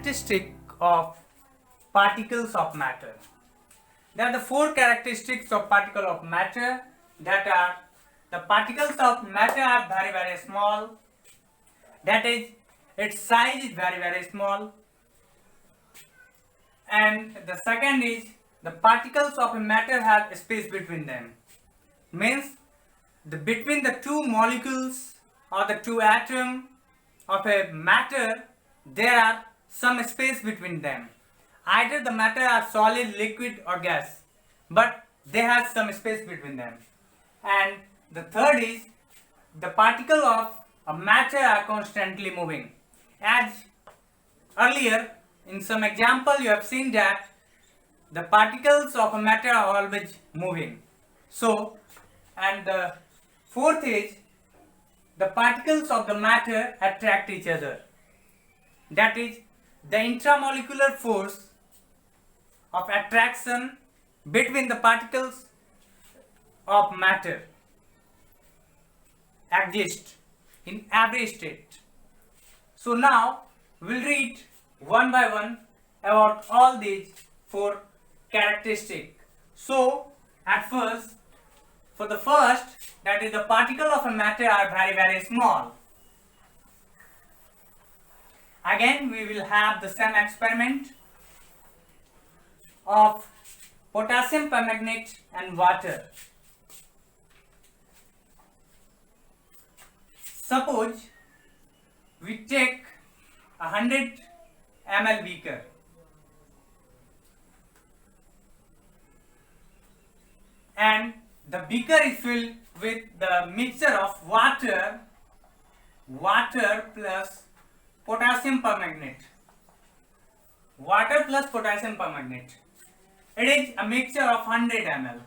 characteristic of particles of matter. There are the four characteristics of particle of matter, that are the particles of matter are very very small, that is its size is very very small, and the second is the particles of a matter have space between them, means between the two molecules or the two atoms of a matter there are some space between them. Either the matter are solid, liquid or gas, but they have some space between them. And the third is the particle of a matter are constantly moving. As earlier in some example you have seen that the particles of a matter are always moving. So, and the fourth is the particles of the matter attract each other. That is the intramolecular force of attraction between the particles of matter exist in every state. So now we'll read one by one about all these four characteristics. So at first, for the first, that is the particle of a matter are very very small. Again we will have the same experiment of potassium permanganate and water. Suppose we take 100 ml beaker and the beaker is filled with the mixture of water plus potassium permanganate. Water plus potassium permanganate. It is a mixture of 100 ml.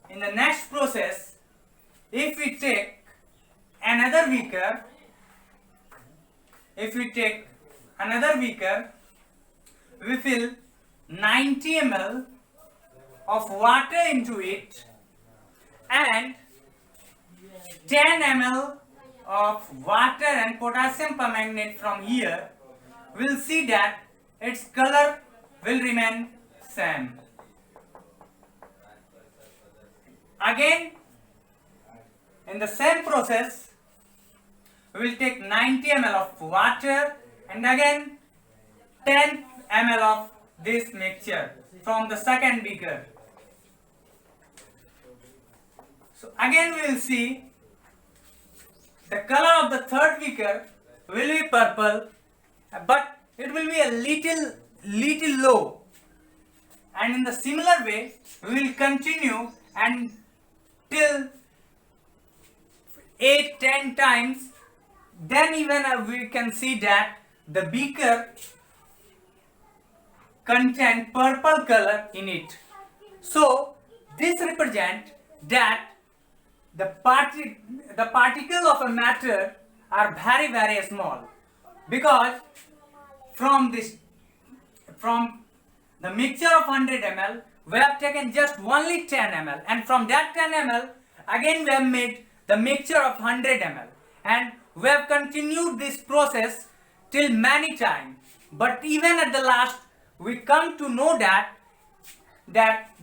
In the next process, if we take another beaker, we fill 90 ml of water into it and 10 ml of water and potassium permanganate from here, we'll see that its color will remain same. Again, in the same process, we will take 90 ml of water and again 10 ml of this mixture from the second beaker. So again we will see the color of the third beaker will be purple, but it will be a little low, and in the similar way we will continue and till 8-10 times, then even we can see that the beaker contain purple color in it. So this represents that the particle of a matter are very very small, because from the mixture of 100 ml we have taken just only 10 ml, and from that 10 ml again we have made the mixture of 100 ml, and we have continued this process till many times. But even at the last we come to know that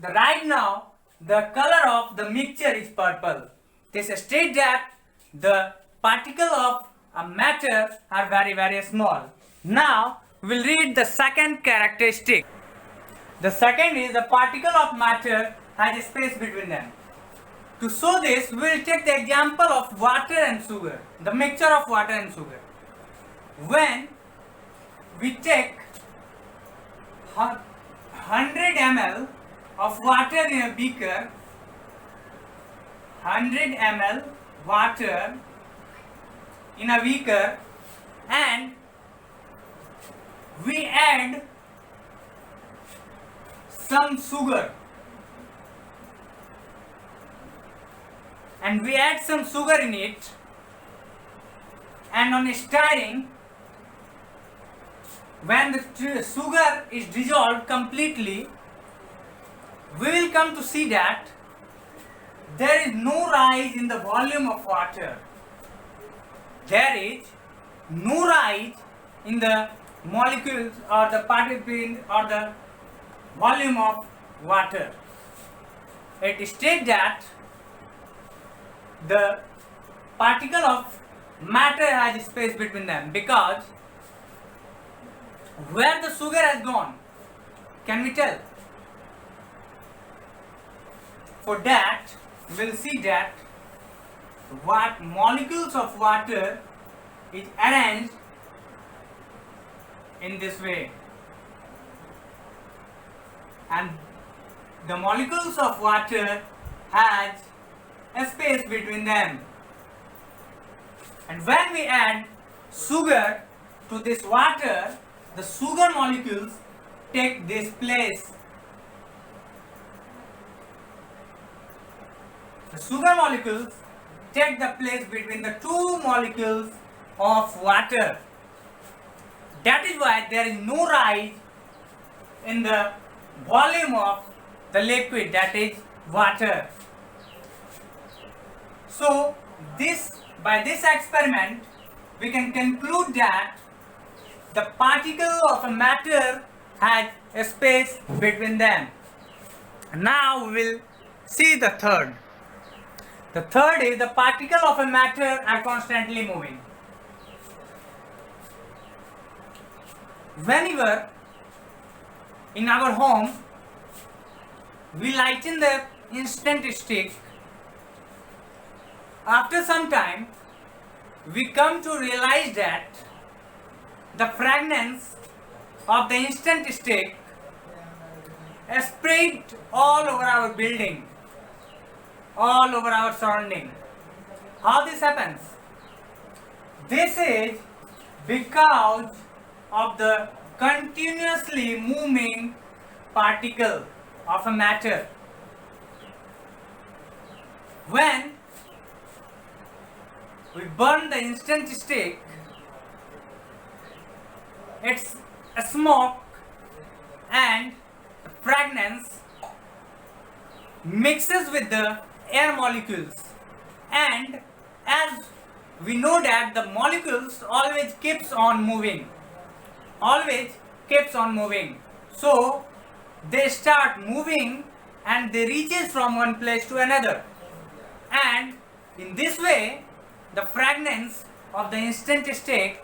right now the color of the mixture is purple. This states that the particle of a matter are very very small. Now we will read the second characteristic. The second is the particle of matter has a space between them. To show this, we will take the example of water and sugar, the mixture of water and sugar. When we take 100 ml of water in a beaker, 100 ml water in a beaker, and we add some sugar, in it, and on stirring, when the sugar is dissolved completely, we will come to see that there is no rise in the volume of water. There is no rise in the molecules or the particle or the volume of water. It states that the particle of matter has space between them, because where the sugar has gone, can we tell? For that, we'll see that what molecules of water is arranged in this way, and the molecules of water has a space between them, and when we add sugar to this water, the sugar molecules take this place. The sugar molecules take the place between the two molecules of water. That is why there is no rise in the volume of the liquid, that is water. So by this experiment we can conclude that the particle of a matter has a space between them. Now we will see the third. The third is the particle of a matter are constantly moving. Whenever in our home we lighten the instant stick, after some time we come to realize that the fragrance of the instant stick is spread all over our building, all over our surrounding. How this happens? This is because of the continuously moving particle of a matter. When we burn the instant stick, it's a smoke and the fragrance mixes with the air molecules, and as we know that the molecules always keeps on moving, so they start moving and they reaches from one place to another, and in this way the fragrance of the instant stick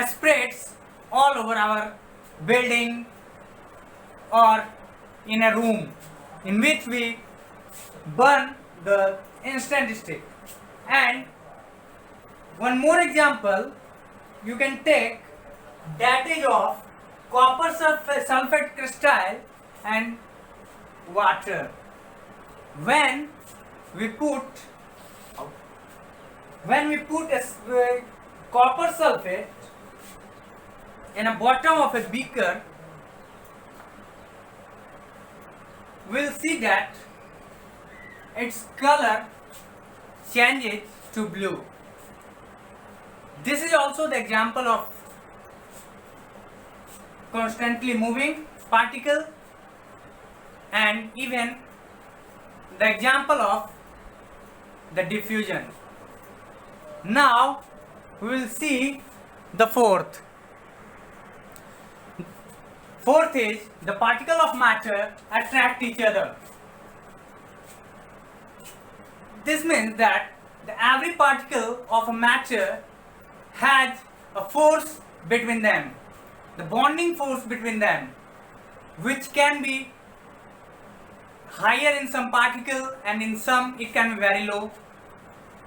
spreads all over our building or in a room in which we burn the instant stick. And one more example you can take, that is of copper sulfate crystal and water. When we put a copper sulfate in a bottom of a beaker, we'll see that its color changes to blue. This is also the example of constantly moving particle, and even the example of the diffusion. Now we will see the fourth. Fourth is the particle of matter attract each other. This means that every particle of a matter has a force between them, the bonding force between them, which can be higher in some particle and in some it can be very low.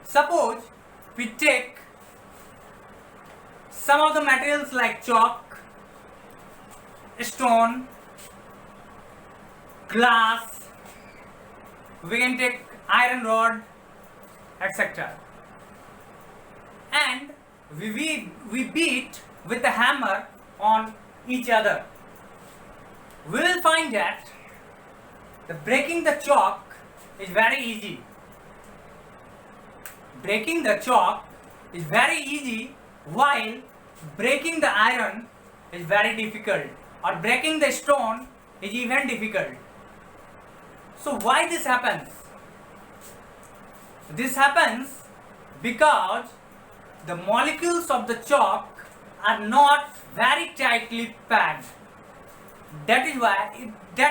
Suppose we take some of the materials like chalk, stone, glass, we can take iron rod, etc. And we beat with a hammer on each other. We will find that breaking the chalk is very easy. Breaking the chalk is very easy, while breaking the iron is very difficult, or breaking the stone is even difficult. So why this happens? This happens because the molecules of the chalk are not very tightly packed. That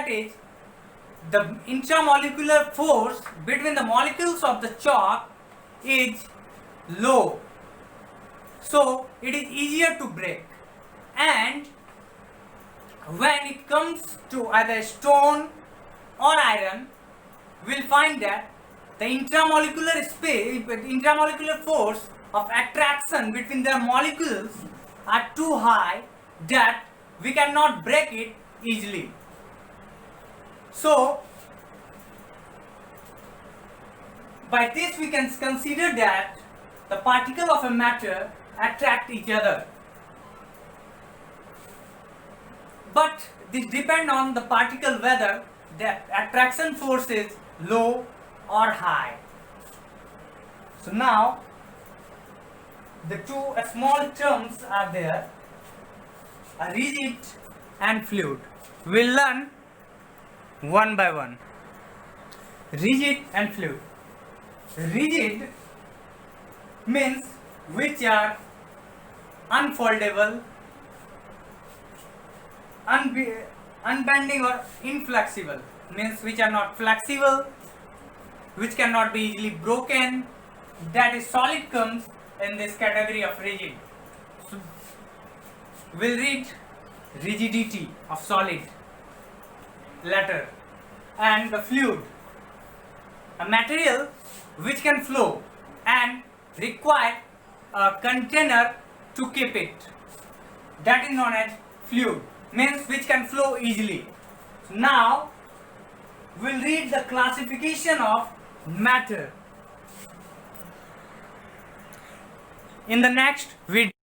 is the intramolecular force between the molecules of the chalk is low, so it is easier to break. And when it comes to either stone or iron, we'll find that the intramolecular force of attraction between the molecules are too high that we cannot break it easily. So by this we can consider that the particles of a matter attract each other. But this depends on the particle whether the attraction force is low or high. So now the two small terms are there, a rigid and fluid. We'll learn one by one. Rigid and fluid. Rigid means which are unfoldable, unbending or inflexible, means which are not flexible, which cannot be easily broken. That is, solid comes in this category of rigid. So we'll read rigidity of solid later. And the fluid, a material which can flow and require a container to keep it. That is known as fluid, means which can flow easily. So now we'll read the classification of matter. In the next video.